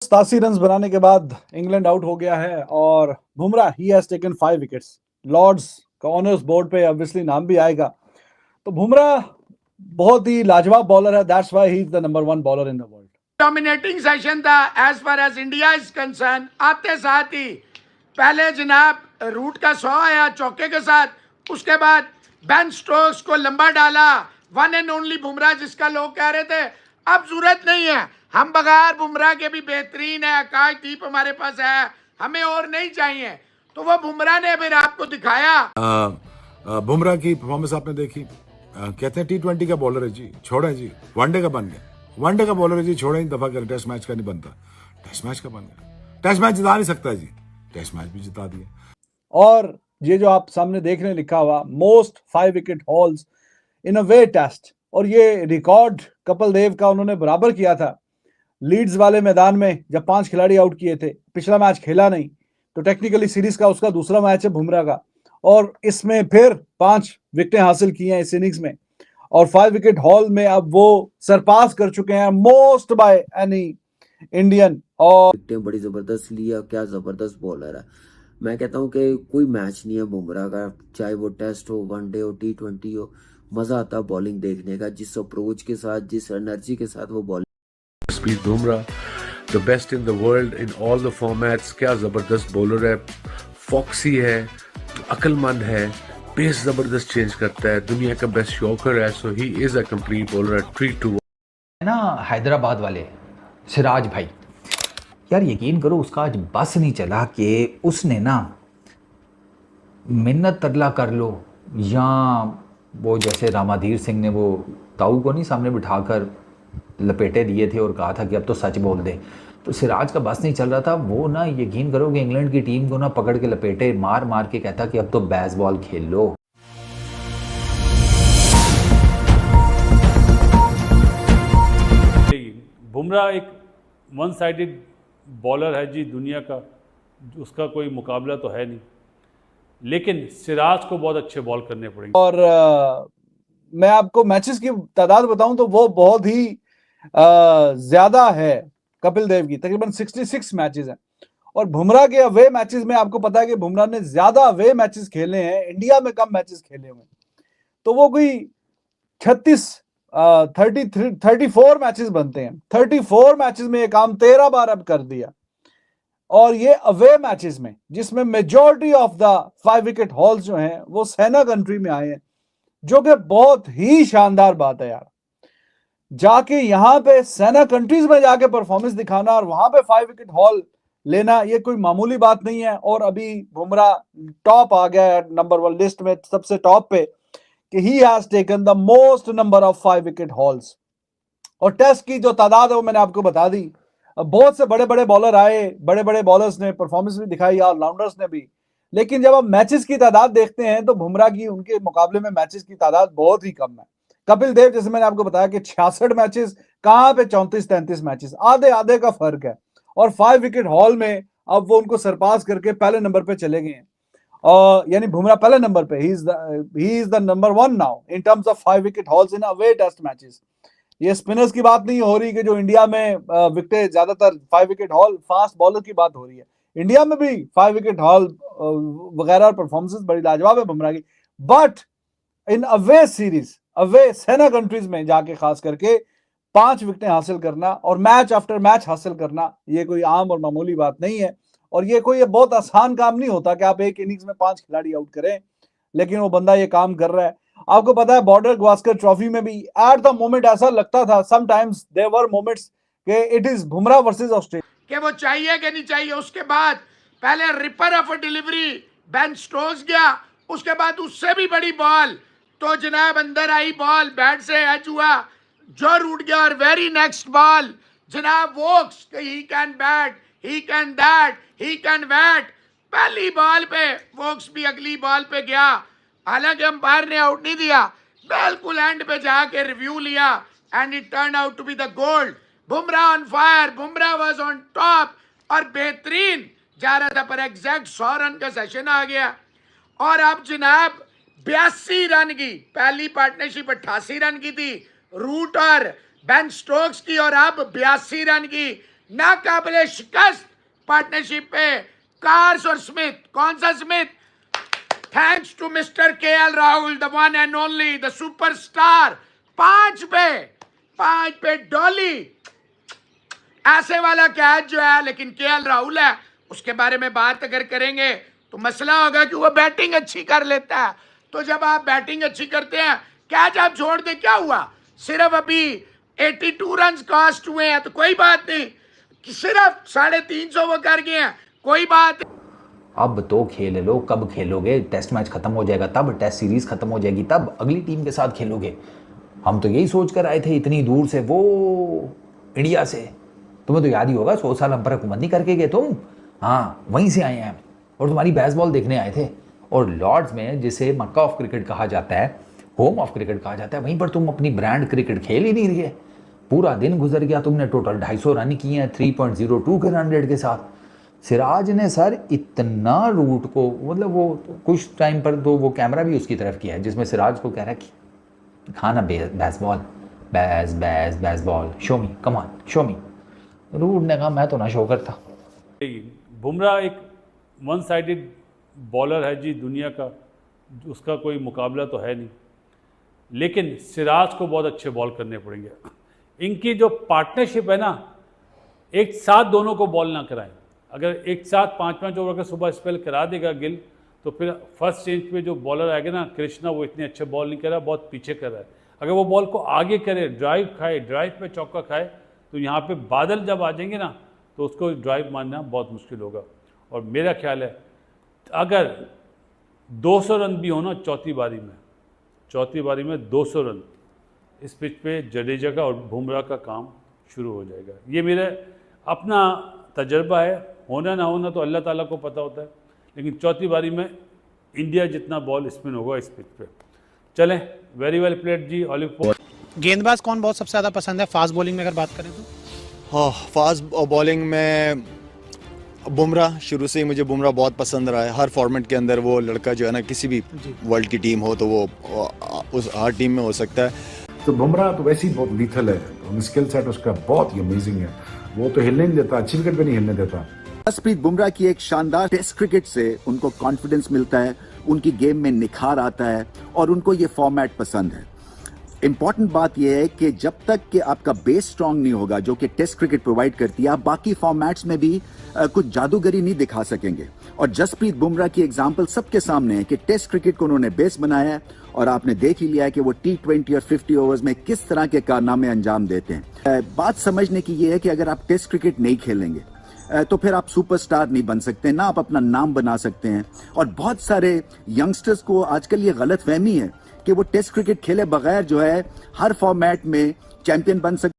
87 run बनाने के बाद इंग्लैंड आउट हो गया है और Bumrah he has taken 5 wickets. Lord's का ऑनर्स बोर्ड पे ऑब्वियसली नाम भी आएगा। तो बुमराह बहुत ही लाजवाब बॉलर है, that's why he is the number 1 bowler in the world. Dominating session था as far as India is concerned. आते साथ ही पहले जनाब रूट का 100 आया चौके के साथ, उसके बाद बेन स्टोक्स को लंबा डाला, वन एंड ओनली बुमराह जिसका लोग कह रहे थे अब जरूरत नहीं है, हम बगैर बुमराह के भी बेहतरीन है, आकाशदीप हमारे पास है, हमें और नहीं चाहिए। तो वो बुमराह ने फिर आपको दिखाया। बुमराह की परफॉर्मेंस आपने देखी। कहते हैं T20 का बॉलर है जी, छोड़े जी, वनडे का बन गया। वनडे का बॉलर है जी, छोड़े दफा कर, टेस्ट मैच का नहीं बनता, टेस्ट मैच का बन गया। टेस्ट मैच जिता नहीं सकता जी, टेस्ट मैच भी जिता दिया। और ये जो आप सामने देख रहे हैं लिखा हुआ मोस्ट 5 विकेट हॉल्स इन अ वे टेस्ट, और ये रिकॉर्ड कपिल देव का उन्होंने बराबर किया था लीड्स वाले मैदान में जब 5 खिलाड़ी आउट किए थे। पिछला मैच खेला नहीं, तो टेक्निकली सीरीज का उसका दूसरा मैच है बुमराह का, और इसमें फिर 5 विकेटें हासिल की हैं इस इनिंग्स में, और 5 विकेट हॉल में अब वो सरपास कर चुके हैं मोस्ट बाय एनी इंडियन। और विकेटें बड़ी जबरदस्त ली है, क्या जबरदस्त बॉलर है। मैं कहता हूँ कि कोई मैच नहीं है बुमराह का, चाहे वो टेस्ट हो, वनडे हो, T20 हो, मजा आता है बॉलिंग देखने का, जिस अप्रोच के साथ, जिस एनर्जी के साथ वो bowling. Speed Bumrah, the best in the world in all the formats। क्या जबरदस्त बॉलर है, फॉक्सी है, अक्लमंद है, पेस जबरदस्त चेंज करता है, दुनिया का बेस्ट शॉकर है। So he is a complete bowler, treat to ना। हैदराबाद वाले सिराज भाई, यार यकीन करो उसका आज बस नहीं चला कि उसने ना मिन्नत तरला कर लो, या वो जैसे रामाधीर सिंह ने वो ताऊ को नहीं सामने बिठाकर लपेटे दिए थे और कहा था कि अब तो सच बोल दे। तो सिराज का बस नहीं चल रहा था, वो ना यकीन करो कि इंग्लैंड की टीम को ना पकड़ के लपेटे मार मार के कहता कि अब तो बेसबॉल खेल लो। बुमराह एक वन साइडेड बॉलर है जी, दुनिया का उसका कोई मुकाबला तो है नहीं, लेकिन सिराज को बहुत अच्छे बॉल करने पड़ेंगे। और मैं आपको मैचेस की तादाद बताऊं तो वो बहुत ही ज्यादा है कपिल देव की, तकरीबन 66 मैचेस हैं। और बुमराह के अवे मैचेस में आपको पता है कि बुमराह ने ज्यादा अवे मैचेस खेले हैं, इंडिया में कम मैचेस खेले हुए, तो वो कोई 34 मैचेस बनते हैं। 34 मैचेस में ये काम 13 बार अब कर दिया, और ये अवे मैचेस में जिसमें majority of the 5 wicket halls जो हैं वो सेना कंट्री में आए हैं, जो कि बहुत ही शानदार बात है यार। जाके यहां पे सेना कंट्रीज में जाके परफॉर्मेंस दिखाना और वहां पे 5 विकेट हॉल लेना, ये कोई मामूली बात नहीं है। और अभी बुमराह टॉप आ गया है नंबर 1 लिस्ट में, सबसे टॉप पे, कि ही has taken the most number of 5 wicket halls. और टेस्ट की जो तादाद है वो मैंने आपको बता दी। बहुत से बड़े बड़े बॉलर आए, बड़े बड़े बॉलर्स ने परफॉर्मेंस भी दिखाई, ऑलराउंडर्स ने भी, लेकिन जब आप मैचेस की तादाद देखते हैं तो बुमराह की उनके मुकाबले में मैचेस की तादाद बहुत ही कम है। कपिल देव, जैसे मैंने आपको बताया कि 66 मैचेस, कहां पे 34-33 मैचेस, आधे आधे का फर्क है। और 5 विकेट हॉल में अब वो उनको सरपास करके पहले नंबर पे चले गए हैं, और यानी बुमराह पहले नंबर पे, he is the number 1 now in terms of 5 wicket hauls in away test matches. ये स्पिनर्स की बात नहीं हो रही कि जो इंडिया में विकेट ज्यादातर 5 विकेट हॉल, फास्ट बॉलर की बात हो रही है। इंडिया में भी 5 विकेट हॉल वगैरह परफॉर्मेंसेस बड़ी लाजवाब है बुमराह की, but in away series, away SENA countries में जाके खास करके 5 विकेटें हासिल करना और मैच आफ्टर मैच हासिल करना, ये कोई आम और मामूली बात नहीं है। और ये कोई बहुत आसान काम नहीं होता कि आप एक इनिंग्स में 5 खिलाड़ी आउट करें, लेकिन वो बंदा ये काम कर रहा है। आपको पता है बॉर्डर गवास्कर ट्रॉफी में भी एट द मोमेंट ऐसा लगता था, समटाइम्स देयर वर मोमेंट्स कि it is Bumrah versus Australia, कि वो चाहिए कि नहीं चाहिए। उसके बाद पहले ripper of delivery Ben Stokes गया, उसके बाद उससे भी बड़ी बॉल, तो जनाब अंदर आई बॉल, बैट से एच हुआ, जो रूट गया, और वेरी नेक्स्ट बॉल जनाब Woakes, he can bat, he can that, he can bat. पहली बॉल पे वोक्स भी अगली बॉल पे गया, हालांकि अंपायर ने आउट नहीं दिया, बिल्कुल एंड पे जाके रिव्यू लिया, and it turned out to be the gold. Bumrah on fire, Bumrah was on top, और बेहतरीन जा रहा था, पर एग्जैक्ट 100 रन का सेशन आ गया। और अब जनाब 82 रन की पहली पार्टनरशिप 88 रन की थी रूट और बेन स्टोक्स की, और अब 82 रन की नाकाबिले शिकस्त पार्टनरशिप पे कार्स और स्मिथ। कौन सा Smith? Thanks to mister KL Rahul, the one and only, the superstar. 5 पे डॉली ऐसे वाला कैच जो है, लेकिन केएल राहुल है, उसके बारे में बात अगर करेंगे तो मसला होगा कि वो बैटिंग अच्छी कर लेता है। तो जब आप बैटिंग अच्छी करते हैं, कैच आप छोड़ दे, क्या हुआ? सिर्फ अभी 82 रन कॉस्ट हुए हैं, तो कोई बात नहीं, सिर्फ 350 वो कर गए हैं, कोई बात नहीं। अब तो खेल लो, कब खेलोगे? टेस्ट मैच खत्म हो जाएगा तब, टेस्ट सीरीज खत्म हो जाएगी तब अगली टीम के साथ खेलोगे। हम तो यही सोच कर आए थे इतनी दूर से, वो इंडिया से। तुम्हें तो याद ही होगा 100 साल हम पर हुकूमत नहीं करके गए तुम। हाँ, वहीं से आए हैं और तुम्हारी बेसबॉल देखने आए थे। और लॉर्ड्स में, जिसे मक्का ऑफ क्रिकेट कहा जाता है, होम ऑफ क्रिकेट कहा जाता है, वहीं पर तुम अपनी ब्रांड क्रिकेट खेल ही नहीं रही है। पूरा दिन गुजर गया, तुमने टोटल 250 रन किए हैं 3.02 के रन रेट के साथ। सिराज ने सर इतना रूट को, मतलब वो कुछ टाइम पर तो वो कैमरा भी उसकी तरफ किया है जिसमें सिराज को कह रहा है कि खाना baseball, baseball, show me, come on show me. Root ने कहा मैं तो ना शो करता। बुमराह एक वन साइडेड बॉलर है जी, दुनिया का उसका कोई मुकाबला तो है नहीं, लेकिन सिराज को बहुत अच्छे बॉल करने पड़ेंगे। इनकी जो पार्टनरशिप है ना, एक साथ दोनों को बॉल ना कराएं। अगर एक साथ 5-5 ओवर का सुबह स्पेल करा देगा गिल, तो फिर फर्स्ट चेंज पे जो बॉलर आएगा ना, कृष्णा, वो इतने अच्छे बॉल नहीं कर रहा, बहुत पीछे कर रहा है। अगर वो बॉल को आगे करे, ड्राइव खाए, ड्राइव पे चौका खाए, तो यहाँ पे बादल जब आ जाएंगे ना, तो उसको ड्राइव मारना बहुत मुश्किल होगा। और मेरा ख्याल है अगर 200 रन भी हो ना चौथी बारी में 200 रन, इस पिच पे जडेजा का और बुमराह का काम शुरू हो जाएगा। ये मेरा अपना तजर्बा है, होना ना होना तो अल्लाह ताला को पता होता है, लेकिन चौथी बारी में इंडिया जितना बॉल स्पिन होगा इस पिच पे। चलें, वेरी वेल प्लेड जी, ऑलिव पॉल। गेंदबाज कौन बहुत सबसे ज़्यादा पसंद है फास्ट बॉलिंग में अगर बात करें तो? हाँ, फास्ट बॉलिंग में बुमराह, शुरू से ही मुझे बुमराह बहुत पसंद रहा है। हर फॉर्मेट के अंदर वो लड़का जो है ना, किसी भी वर्ल्ड की टीम हो तो वो उस हर टीम में हो सकता है। तो बुमराह तो वैसे ही बहुत लीथल है, स्किल सेट उसका बहुत ही अमेजिंग है। वो तो हिलने नहीं देता, अच्छी विकेट पे नहीं हिलने देता। जसप्रीत बुमराह की एक शानदार टेस्ट क्रिकेट से उनको कॉन्फिडेंस मिलता है, उनकी गेम में निखार आता है और उनको ये फॉर्मेट पसंद है। इंपॉर्टेंट बात यह है कि जब तक कि आपका बेस स्ट्रांग नहीं होगा, जो कि टेस्ट क्रिकेट प्रोवाइड करती है, आप बाकी फॉर्मेट्स में भी कुछ जादूगरी नहीं दिखा सकेंगे। और जसप्रीत बुमराह की एग्जांपल सबके सामने है कि टेस्ट क्रिकेट को उन्होंने बेस बनाया है और आपने देख ही लिया है कि वो T20 और 50 ओवर्स में किस तरह के कारनामे अंजाम देते हैं। बात समझने की ये है कि अगर आप टेस्ट क्रिकेट नहीं खेलेंगे तो फिर आप सुपरस्टार नहीं बन सकते, ना आप अपना नाम बना सकते हैं। और बहुत सारे यंगस्टर्स को आजकल ये गलत फहमी है कि वो टेस्ट क्रिकेट खेले बगैर जो है हर फॉर्मेट में चैंपियन बन सकते।